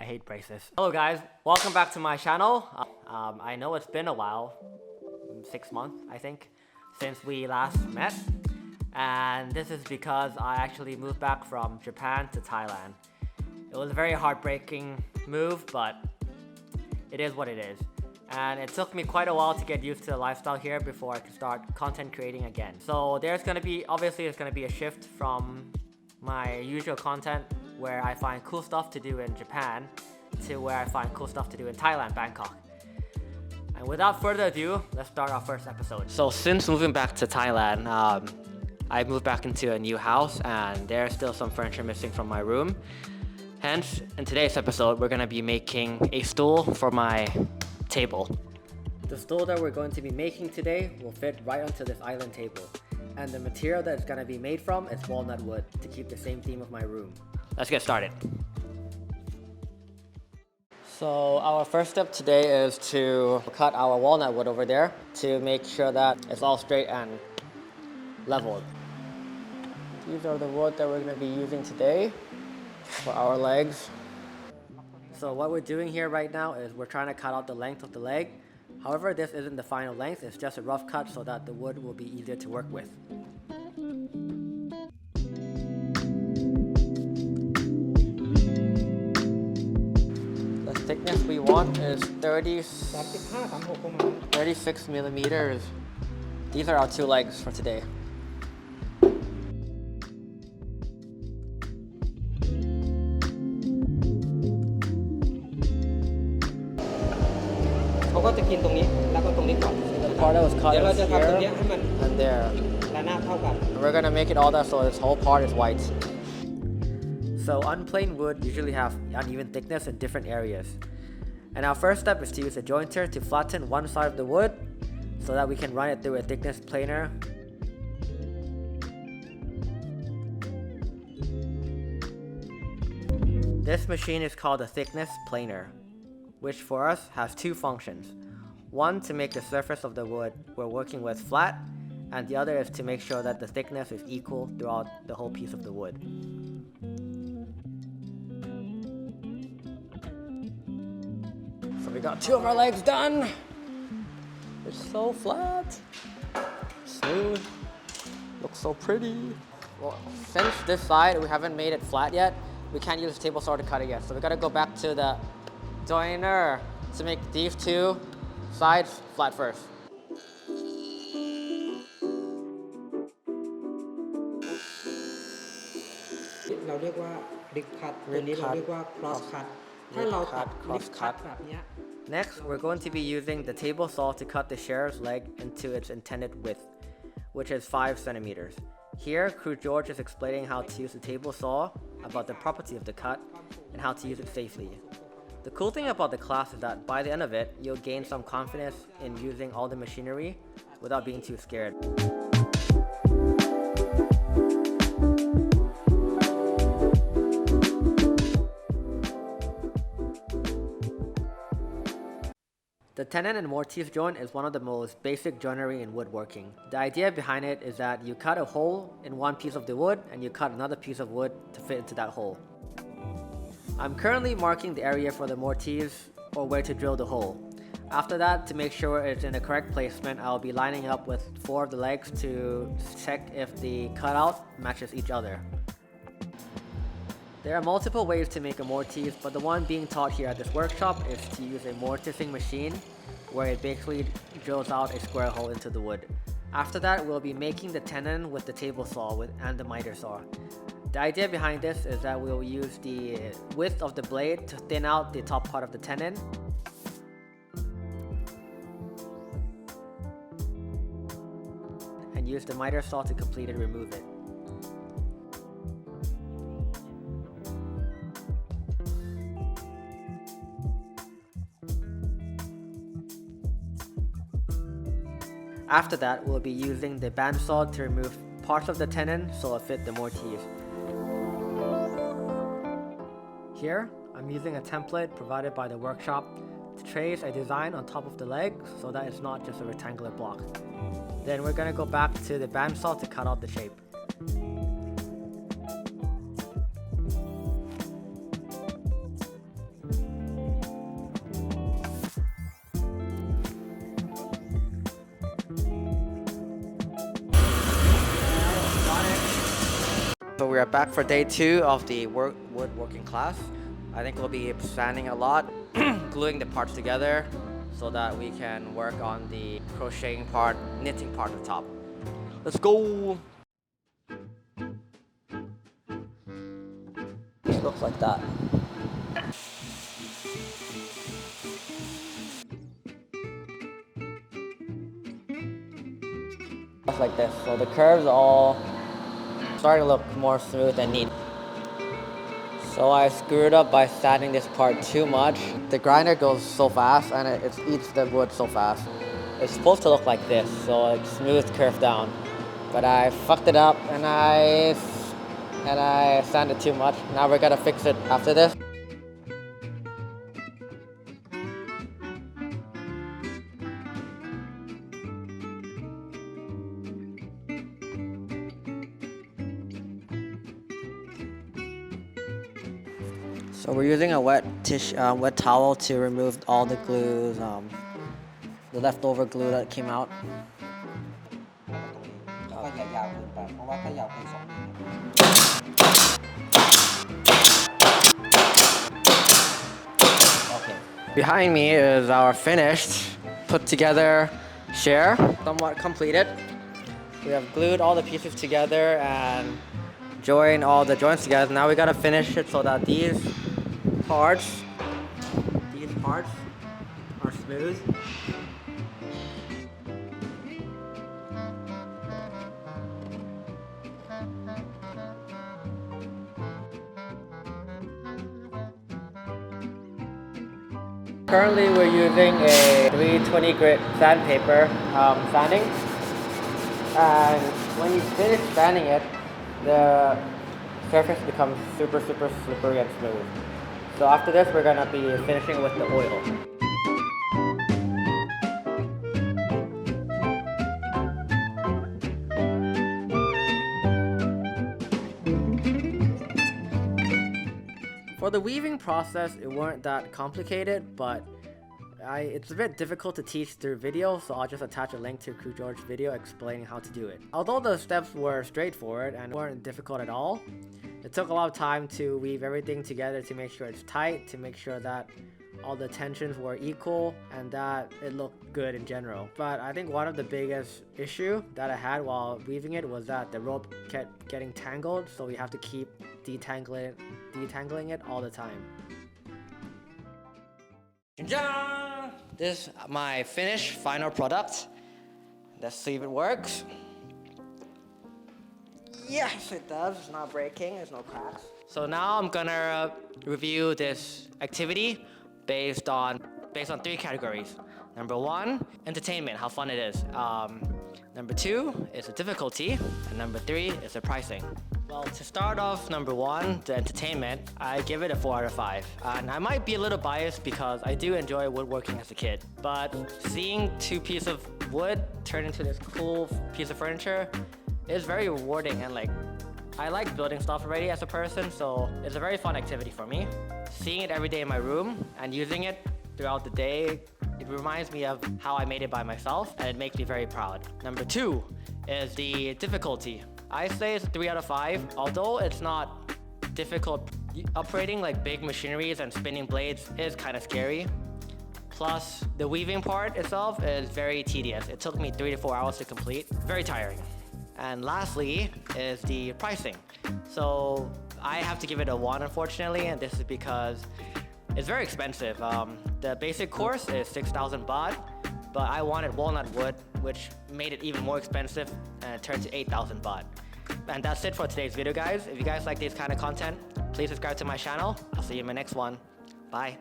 I hate braces. Hello guys, welcome back to my channel. I know it's been a while, 6 months I think, since we last met. And this is because I actually moved back from Japan to Thailand. It was a very heartbreaking move, but it is what it is. And it took me quite a while to get used to the lifestyle here before I could start content creating again. So there's gonna be a shift from my usual content where I find cool stuff to do in Japan to where I find cool stuff to do in Thailand, Bangkok. And without further ado, let's start our first episode. So since moving back to Thailand, I moved back into a new house and there's still some furniture missing from my room. Hence, in today's episode, we're gonna be making a stool for my table. The stool that we're going to be making today will fit right onto this island table. And the material that it's gonna be made from is walnut wood to keep the same theme of my room. Let's get started. So our first step today is to cut our walnut wood over there to make sure that it's all straight and leveled. These are the wood that we're going to be using today for our legs. So what we're doing here right now is we're trying to cut out the length of the leg. However, this isn't the final length, it's just a rough cut so that the wood will be easier to work with. The thickness we want is 36 millimeters. These are our two legs for today. The part that was cut is here and there. And we're gonna make it all that so this whole part is white. So unplaned wood usually have uneven thickness in different areas. And our first step is to use a jointer to flatten one side of the wood so that we can run it through a thickness planer. This machine is called a thickness planer, which for us has two functions. One, to make the surface of the wood we're working with flat, and the other is to make sure that the thickness is equal throughout the whole piece of the wood. So we got two of our legs done. It's so flat, smooth, looks so pretty. Well, since this side we haven't made it flat yet, we can't use the table saw to cut it yet. So we gotta go back to the joiner to make these two sides flat first. Next, we're going to be using the table saw to cut the sharer's leg into its intended width, which is 5 centimeters. Here, Crew George is explaining how to use the table saw, about the property of the cut, and how to use it safely. The cool thing about the class is that by the end of it, you'll gain some confidence in using all the machinery without being too scared. The tenon and mortise joint is one of the most basic joinery in woodworking. The idea behind it is that you cut a hole in one piece of the wood and you cut another piece of wood to fit into that hole. I'm currently marking the area for the mortise or where to drill the hole. After that, to make sure it's in the correct placement, I'll be lining up with 4 of the legs to check if the cutout matches each other. There are multiple ways to make a mortise, but the one being taught here at this workshop is to use a mortising machine where it basically drills out a square hole into the wood. After that, we'll be making the tenon with the table saw and the miter saw. The idea behind this is that we'll use the width of the blade to thin out the top part of the tenon. And use the miter saw to complete and remove it. After that, we'll be using the bandsaw to remove parts of the tenon so it fit the mortise. Here, I'm using a template provided by the workshop to trace a design on top of the leg so that it's not just a rectangular block. Then we're gonna go back to the bandsaw to cut out the shape. we are back for day 2 of the woodworking class. I think we'll be sanding a lot, gluing the parts together so that we can work on the crocheting part, knitting part at the top. Let's go! This looks like that. Just like this. So the curves are all starting to look more smooth and neat. So I screwed up by sanding this part too much. The grinder goes so fast and it eats the wood so fast. It's supposed to look like this, so it's smooth curve down. But I fucked it up and I sanded too much. Now we're gonna fix it after this. So we're using a wet towel to remove all the glues, the leftover glue that came out. Okay. Behind me is our finished, put together chair, somewhat completed. We have glued all the pieces together and joined all the joints together. Now we gotta finish it so that these parts are smooth. Currently we're using a 320 grit sandpaper sanding, and when you finish sanding it, the surface becomes super slippery and smooth. So after this, we're gonna be finishing with the oil. For the weaving process, it weren't that complicated, but it's a bit difficult to teach through video, so I'll just attach a link to Crew George's video explaining how to do it. Although the steps were straightforward and weren't difficult at all, it took a lot of time to weave everything together to make sure it's tight, to make sure that all the tensions were equal and that it looked good in general. But I think one of the biggest issue that I had while weaving it was that the rope kept getting tangled, so we have to keep detangling it all the time. This is my finished final product. Let's see if it works. Yes, it does. It's not breaking. There's no cracks. So now I'm gonna review this activity based on 3 categories. Number 1, entertainment, how fun it is. Number 2 is the difficulty, and number 3 is the pricing. Well, to start off, number 1, the entertainment, I give it a 4 out of 5. And I might be a little biased because I do enjoy woodworking as a kid. But seeing 2 pieces of wood turn into this cool piece of furniture is very rewarding, and I like building stuff already as a person, so it's a very fun activity for me. Seeing it every day in my room and using it throughout the day, it reminds me of how I made it by myself, and it makes me very proud. Number 2 is the difficulty. I say it's a 3 out of 5, although it's not difficult. Operating big machineries and spinning blades is kind of scary. Plus, the weaving part itself is very tedious. It took me 3 to 4 hours to complete. Very tiring. And lastly is the pricing. So I have to give it a 1, unfortunately, and this is because it's very expensive. The basic course is 6,000 baht, but I wanted walnut wood, which made it even more expensive, and it turned to 8,000 baht. And that's it for today's video, guys. If you guys like this kind of content, please subscribe to my channel. I'll see you in my next one. Bye.